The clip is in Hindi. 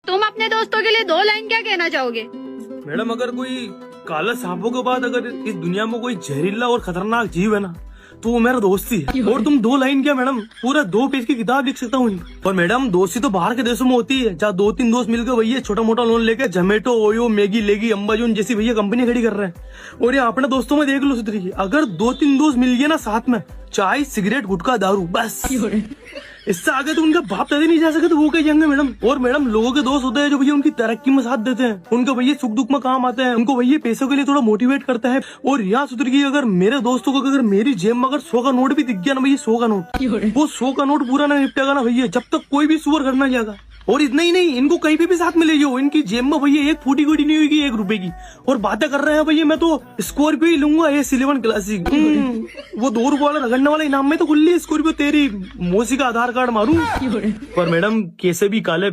तुम अपने दोस्तों के लिए 2 लाइन क्या कहना चाहोगे? मैडम अगर कोई काला सांपों के बाद अगर इस दुनिया में कोई जहरीला और खतरनाक जीव है ना तो वो मेरा दोस्त ही है। और तुम 2 लाइन क्या मैडम, पूरा 2 पेज की किताब लिख सकता हूँ। पर मैडम दोस्ती तो बाहर के देशों में होती है, जहाँ 2-3 दोस्त मिलकर भैया छोटा मोटा लोन लेके जोमेटो, ओयो, मैगी, लेगी, अम्बाजोन जैसी भैया कंपनी खड़ी कर रहे हैं। और यहाँ अपने दोस्तों में देख लो तरीके, अगर 2-3 दोस्त मिल गए ना साथ में, चाय, सिगरेट, गुटखा, दारू, बस इससे आगे तो उनका बाप दादी नहीं जा सके तो वो क्या जाएंगे मैडम। और मैडम लोगों के दोस्त होते हैं जो भैया उनकी तरक्की में साथ देते हैं, उनको भैया सुख दुख में काम आते हैं, उनको भैया पैसों के लिए थोड़ा मोटिवेट करता है। और यहाँ सुधर की अगर मेरे दोस्तों को अगर मेरी जेब में अगर 100 का नोट भी दिख गया ना भैया, 100 का नोट, वो 100 का नोट पूरा ना निपटेगा ना भैया जब तक कोई भी सुअर घर ना जाएगा। और इतना ही नहीं, इनको कहीं पे भी साथ मिलेगी हो, इनकी जेब में भैया 1 फूटी गोटी नहीं होगी 1 रुपए की। और बातें कर रहे हैं भैया मैं तो स्कॉर्पियो ही लूंगा, S11 क्लासिक। वो 2 रुपए वाला रगड़ने वाला इनाम में तो खुली स्कॉर्पियो तेरी मौसी का आधार कार्ड मारूं। पर मैडम कैसे भी काले